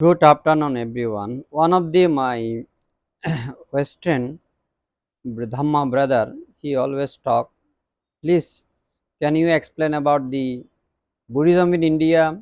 Good afternoon, everyone. One of the my Western Dhamma brother, he always talk. Please, can you explain about the Buddhism in India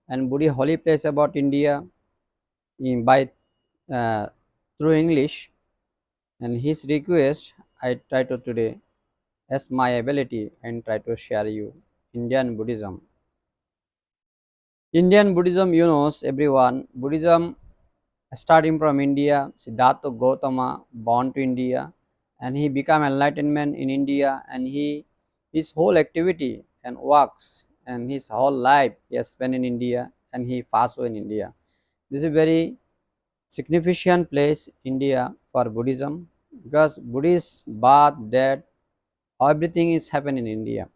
and Buddhist holy place about India by uh, through English? And his request, I try to today, as my ability, and try to share you Indian Buddhism. Indian Buddhism, you know, everyone. Buddhism starting from India, Siddhartha Gautama born to India, and he became enlightenment in India, and his whole activity and works and his whole life he has spent in India, and he passed away in India. This is a very significant place, India, for Buddhism, because Buddhist birth, death, everything is happened in India.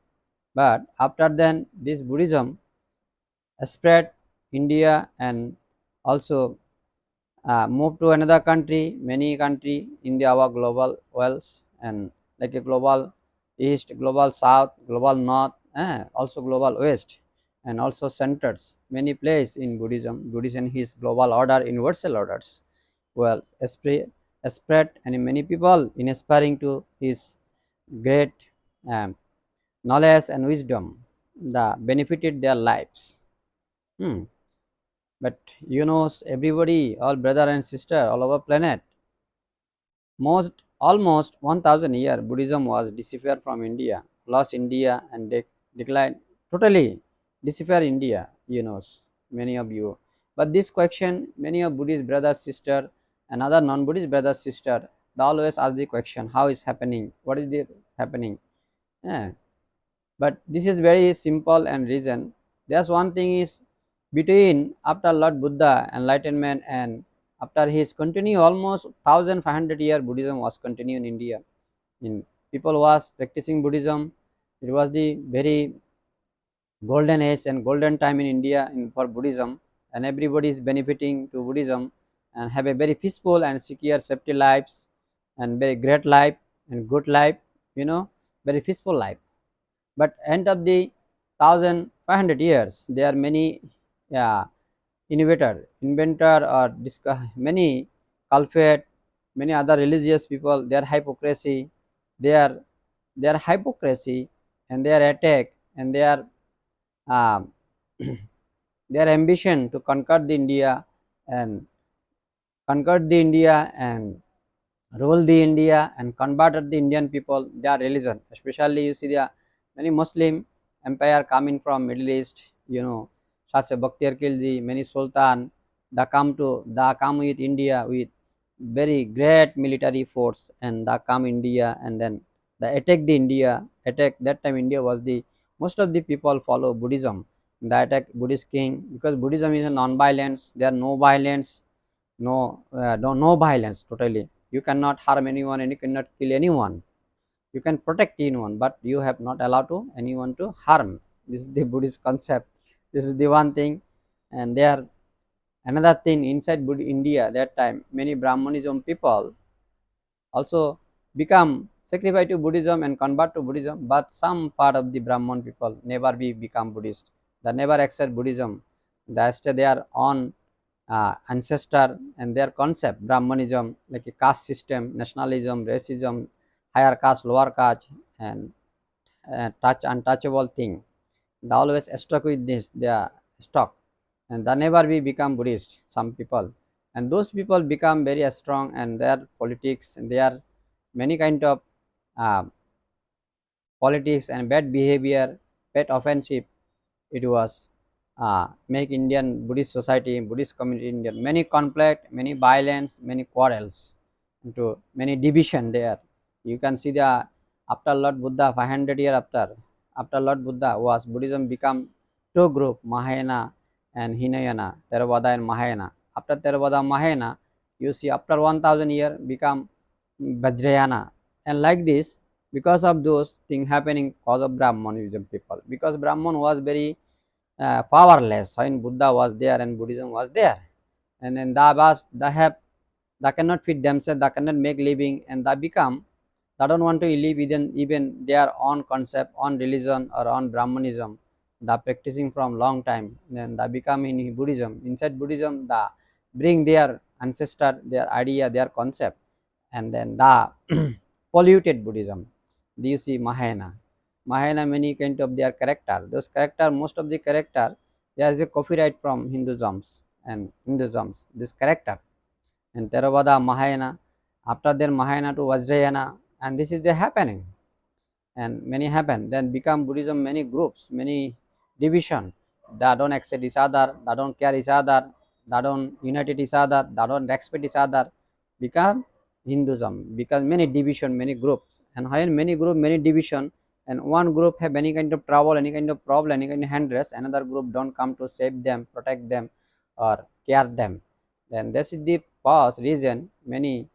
But after then, this Buddhism spread India and also move to another country, many country in the our global worlds, and like a global east, global south, global north, also global west, and also centers many place in Buddhism is global order, universal orders. Well, spread and many people in aspiring to his great um, knowledge and wisdom, the benefited their lives. Hmm. But you know, everybody, all brother and sister all over planet, most almost 1000 year Buddhism was disappeared from India, lost India and declined totally, disappeared India, you know, many of you. But this question, many of Buddhist brothers, sister, and other non-Buddhist brothers, sister, they always ask the question, how is happening? What is the happening? Yeah. But this is very simple and reason. There's one thing is between after Lord Buddha enlightenment and after his continue almost 1500 year Buddhism was continued in India. In people was practicing Buddhism. It was the very golden age and golden time in India for Buddhism, and everybody is benefiting to Buddhism and have a very peaceful and secure safety lives and very great life and good life, you know, very peaceful life. But end of the 1500 years there are many yeah, inventor or many culprit, many other religious people, their hypocrisy, their hypocrisy and their attack and their um, their ambition to conquer the India and and rule the India and converted the Indian people their religion. Especially you see the many Muslim empire coming from Middle East, you know, such a Bakhtiyar Khilji, many Sultan, they come with India with very great military force, and they come India and then they attack the India. Attack that time India was the most of the people follow Buddhism. They attack Buddhist king because Buddhism is a non-violence. There are no violence, no violence totally. You cannot harm anyone and you cannot kill anyone. You can protect anyone, but you have not allowed to anyone to harm. This is the Buddhist concept. This is the one thing. And there another thing inside India that time many Brahmanism people also become sacrifice to Buddhism and convert to Buddhism, but some part of the Brahman people never be become Buddhist. They never accept Buddhism. They stay their own ancestor and their concept Brahmanism, like a caste system, nationalism, racism, higher caste, lower caste, and touch untouchable thing. They always stuck with this, they are stuck, and they never be become Buddhist, some people. And those people become very strong and their politics and their many kind of uh, politics and bad behavior, bad offensive, it was make Indian Buddhist society, Buddhist community in India many conflict, many violence, many quarrels, into many division there. You can see the after Lord Buddha 500 year after Lord Buddha was Buddhism become two group, Mahayana and Hinayana, Theravada and Mahayana. After Theravada Mahayana, you see after 1000 year become Vajrayana, and like this, because of those things happening cause of Brahmanism people, because Brahman was very powerless when Buddha was there and Buddhism was there, and then they cannot feed themselves, they cannot make living, and they don't want to live even their own concept, on religion or on Brahmanism. They are practicing from long time, then they become in Buddhism. Inside Buddhism, bring their ancestor, their idea, their concept, and then the polluted Buddhism. Do you see Mahayana? Mahayana many kind of their character. Those character, most of the character, there is a copyright from Hinduisms and Hinduisms. This character and Theravada Mahayana, after their Mahayana to Vajrayana, and this is the happening, and many happen. Then become Buddhism many groups, many division that don't accept each other, that don't care each other, that don't unite each other, that don't respect each other, become Hinduism, because many division, many groups, and when many group, many division, and one group have any kind of trouble, any kind of problem, any kind of hindrance, another group don't come to save them, protect them, or care them. Then this is the past reason many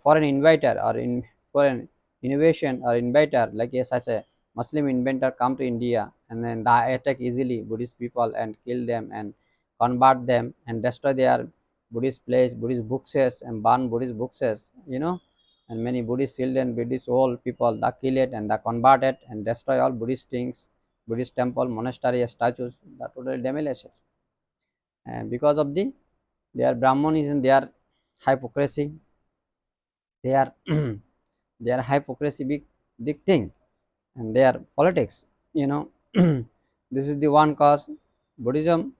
foreign inviter or in foreign innovation or inventor like such a Muslim inventor come to India, and then they attack easily Buddhist people and kill them and convert them and destroy their Buddhist place, Buddhist books, and burn Buddhist books, and many Buddhist children, Buddhist old people, they kill it and they convert it and destroy all Buddhist things, Buddhist temple, monastery, statues, that totally demolish it. And because of their Brahmanism, their hypocrisy, their their hypocrisy big thing, and their politics, you know. This is the one cause Buddhism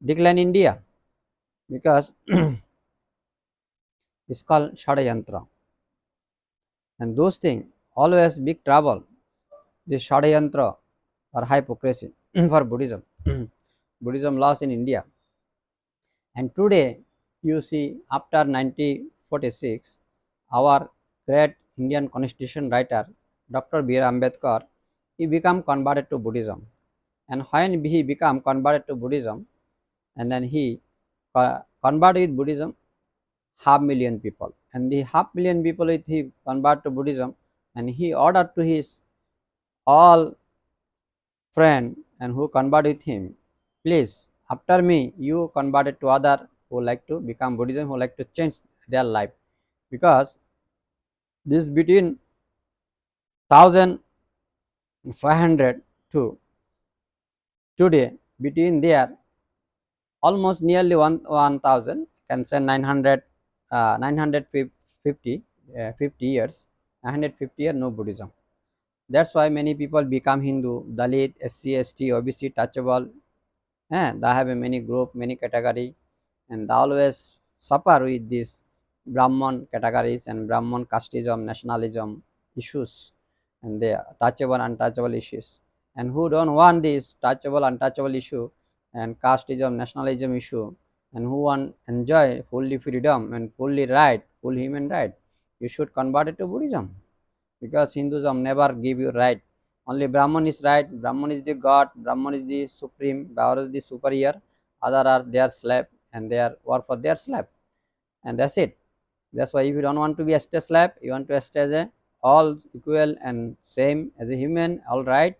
decline in India, because it's called Shadayantra, and those things always big trouble. This Shadayantra or hypocrisy for Buddhism. Buddhism lost in India, and today you see after 1946, our great Indian constitution writer Dr. B. R. Ambedkar, he become converted to Buddhism, and when he become converted to Buddhism, and then he converted with Buddhism 500,000 people, and the 500,000 people with he convert to Buddhism, and he ordered to his all friend and who convert with him, please after me you converted to other who like to become Buddhism, who like to change their life, because this between 1500 to today, between there almost nearly 1000, can say 900, 950, 50 years, 950 years no Buddhism. That's why many people become Hindu, Dalit, SC, ST, OBC, touchable, they have a many group, many category, and they always suffer with these Brahman categories and Brahman casteism, nationalism issues, and the touchable, untouchable issues. And who don't want this touchable, untouchable issue and casteism, nationalism issue, and who want enjoy fully freedom and fully right, full human right, you should convert it to Buddhism, because Hinduism never give you right. Only Brahman is right, Brahman is the God, Brahman is the supreme, Brahman is the superior, other are their slave and they are work for their slave, and that's it. That's why if you don't want to be a slave, you want to stay as a all equal and same as a human, all right,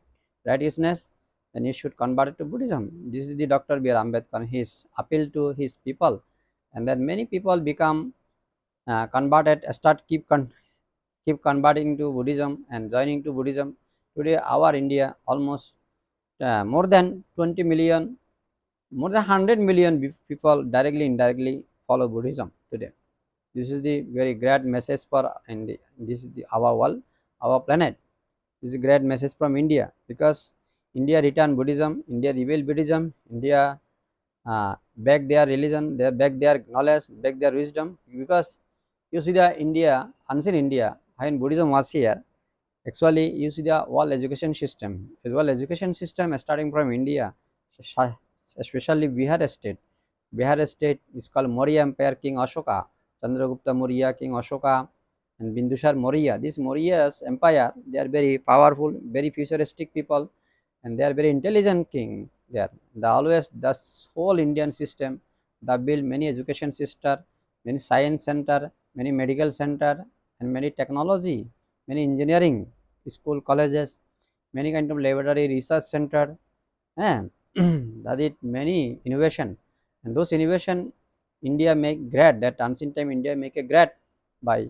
righteousness, then you should convert it to Buddhism. This is the Dr. B. R. Ambedkar, his appeal to his people, and then many people become converted, start keep converting to Buddhism and joining to Buddhism. Today, our India almost more than 20 million, more than 100 million people directly, indirectly follow Buddhism today. This is the very great message for India. This is our world, our planet. This is a great message from India, because India returned Buddhism, India revealed Buddhism, India back their religion, they back their knowledge, back their wisdom, because you see the India, ancient India, when Buddhism was here, actually, you see the world education system. The world education system starting from India, especially Bihar state. Bihar state is called Maurya Empire King Ashoka, Chandragupta Maurya King Ashoka, and Bindusar Maurya. These Maurya's empire, they are very powerful, very futuristic people, and they are very intelligent king there. The always the whole Indian system, they build many education center, many science center, many medical center, and many technology, many engineering school colleges, many kind of laboratory research center, and that is many innovation, and those innovation India make great, that ancient time India make a great by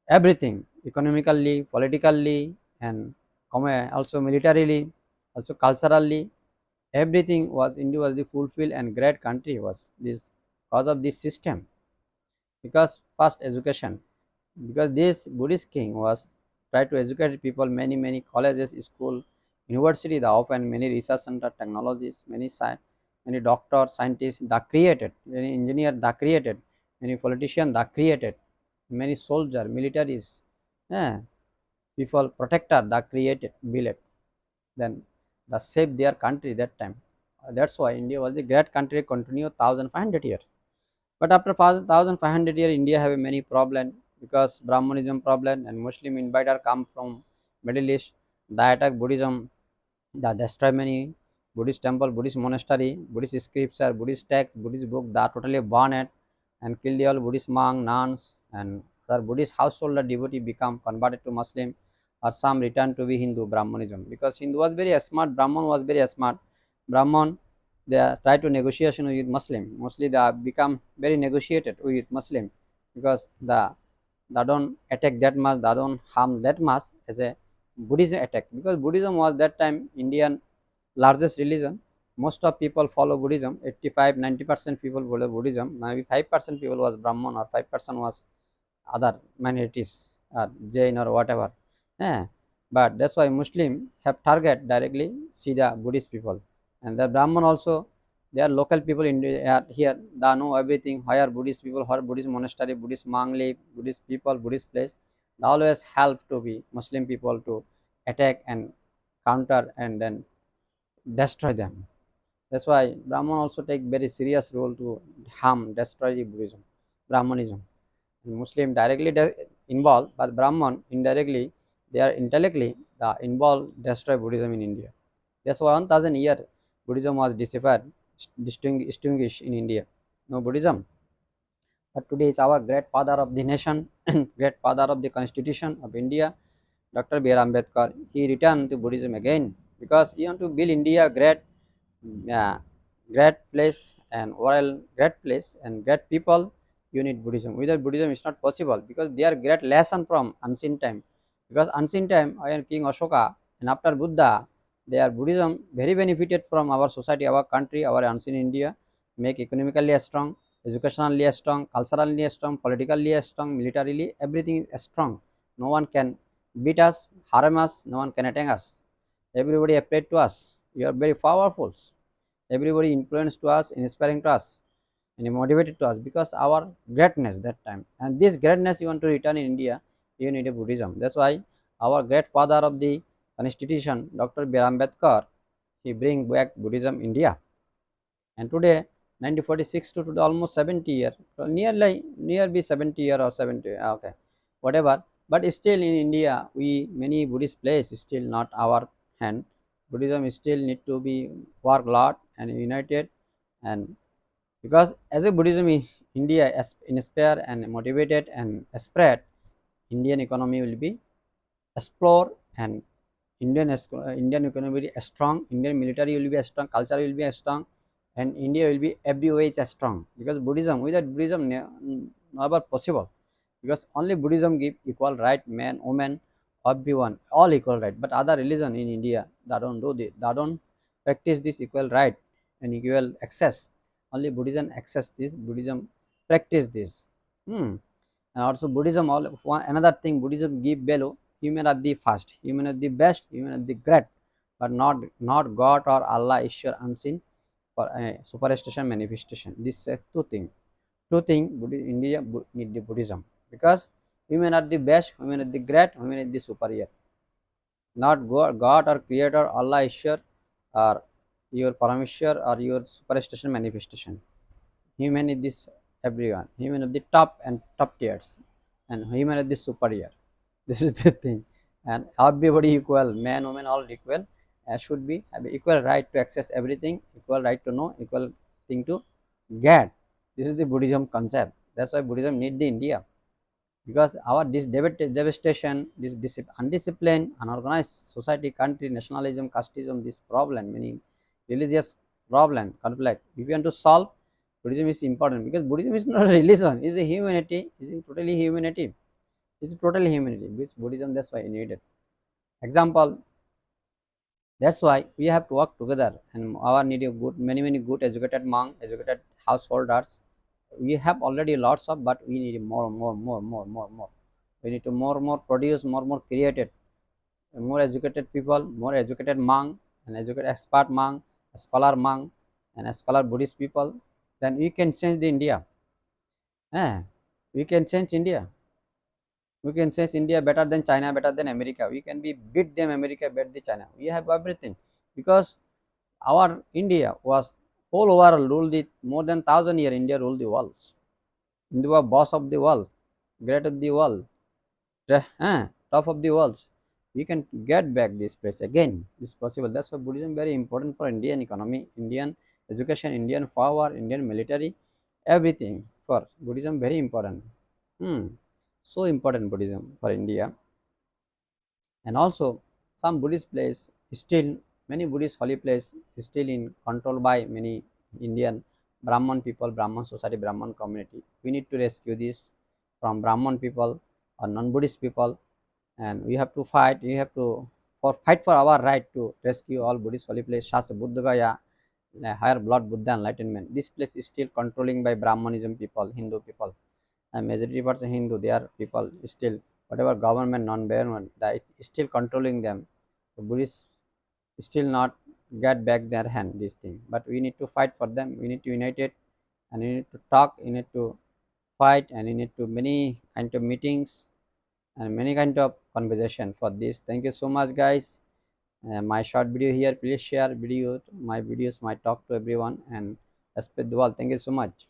everything, economically, politically, and also militarily, also culturally, everything was India was the fulfilled and great country was this cause of this system. Because first education, because this Buddhist king was try to educate people, many colleges, school, university, the open many research center, technologies, many doctors, scientists that created, many engineer that created, many politicians that created, many soldier, militaries, yeah, people protector that created, built, then the save their country that time. That's why India was the great country, continue 1500 years. But after 1500 years, India have a many problem, because Brahmanism problem and Muslim invader come from Middle East. They attack Buddhism, they destroy many Buddhist temple, Buddhist monastery, Buddhist scripture, Buddhist text, Buddhist book. They totally burn it and kill the all Buddhist monk, nuns, and the Buddhist householder devotee become converted to Muslim, or some return to be Hindu Brahmanism, because Hindu was very smart, Brahman was very smart. Brahman, they try to negotiation with Muslim. Mostly they have become very negotiated with Muslim, because they don't attack that much, they don't harm that much as a Buddhism attack, because Buddhism was that time Indian largest religion. Most of people follow Buddhism. 85-90% people follow Buddhism. Maybe 5% people was Brahman, or 5% was other minorities, Jain or whatever. Yeah. But that's why Muslim have target directly see the Buddhist people, and the Brahman also. They are local people in here. They know everything. Higher Buddhist people, higher Buddhist monastery, Buddhist monk live, Buddhist people, Buddhist place. They always help to be Muslim people to attack and counter and then destroy them. That's why Brahman also take very serious role to harm, destroy the Buddhism, Brahmanism. Muslim directly involved, but Brahman indirectly, they are intellectually involved, destroy Buddhism in India. That's why 1000 year Buddhism was disappeared, distinguished in India. No Buddhism. But today is our great father of the nation, great father of the constitution of India, Dr. B. R. Ambedkar. He returned to Buddhism again, because he want to build India great, yeah, great place and royal great place and great people. You need Buddhism. Without Buddhism, it's not possible, because they are great lesson from ancient time. Because ancient time, when King Ashoka and after Buddha, they are Buddhism very benefited from our society, our country, our ancient India, make economically strong, educationally strong, culturally strong, politically strong, militarily, everything is strong. No one can beat us, harm us, no one can attack us. Everybody afraid to us. You are very powerful. Everybody influenced to us, inspiring to us, and motivated to us, because our greatness that time. And this greatness you want to return in India, you need a Buddhism. That's why our great father of the constitution, Dr. B. R. Ambedkar, he bring back Buddhism India. And today, 1946 to today, almost 70 year, nearly 70 year or 70, okay, whatever. But still in India, we many Buddhist place still not our hand. Buddhism still need to be work lot and united, and because as a Buddhism in India inspire and motivated and spread, Indian economy will be explore, and Indian economy will be strong, Indian military will be strong, culture will be strong, and India will be everywhere is strong, because Buddhism, without Buddhism never possible, because only Buddhism give equal right, man, woman, everyone, all equal right. But other religion in India, they don't do this, they don't practice this equal right and equal access. Only Buddhism access this, Buddhism practice this. Hmm. And also Buddhism, all one another thing, Buddhism give value. Human are the first, human are the best, human are the great, but not God or Allah, Ishwar unseen for superstition manifestation. This two thing. Two thing India need the Buddhism, because women are the best, women are the great, women are the superior. Not God or Creator, Allah, Ishwar, or your Parameshwar or your superstition manifestation. Human is this everyone. Human at the top and top tiers, and human at the superior. This is the thing. And everybody equal, man, woman, all equal. Should be have equal right to access everything, equal right to know, equal thing to get. This is the Buddhism concept. That's why Buddhism need the India, because our this devastation, this undisciplined, unorganized society, country, nationalism, casteism, this problem, many religious problem, conflict. If you want to solve, Buddhism is important, because Buddhism is not a religion, it's a humanity, it's totally humanity, it's totally humanity. This Buddhism, that's why needed. Example, that's why we have to work together, and our need a good, many good educated monk, educated householders, We have already lots of, but we need more. We need to more produce, more created, more educated people, more educated monk, and educated expert monk, a scholar monk, and a scholar Buddhist people. Then we can change the India. We can change India. We can change India better than China, better than America. We can be beat them America, beat the China. We have everything, because our India was whole overall ruled it more than 1,000 years. India ruled the world. India was boss of the world, great of the world, top of the world. We can get back this place again. This possible. That's why Buddhism very important for Indian economy, Indian education, Indian power, Indian military, everything. For Buddhism very important. Hmm. So important Buddhism for India. And also some Buddhist place still, many Buddhist holy place is still in control by many Indian Brahman people, Brahman society, Brahman community. We need to rescue this from Brahman people or non-Buddhist people, and we have to fight. We have to fight for our right to rescue all Buddhist holy place, Shastra Buddha Gaya, higher blood Buddha enlightenment. This place is still controlling by Brahmanism people, Hindu people, and majority percent Hindu. They are people still, whatever government, non-government, that is still controlling them. The Buddhists still not get back their hand this thing, but we need to fight for them. We need to unite it, and we need to talk. We need to fight, and we need to many kind of meetings and many kind of conversation for this. Thank you so much, guys. My short video here. Please share video, my videos, my talk to everyone, and spread the world. Thank you so much.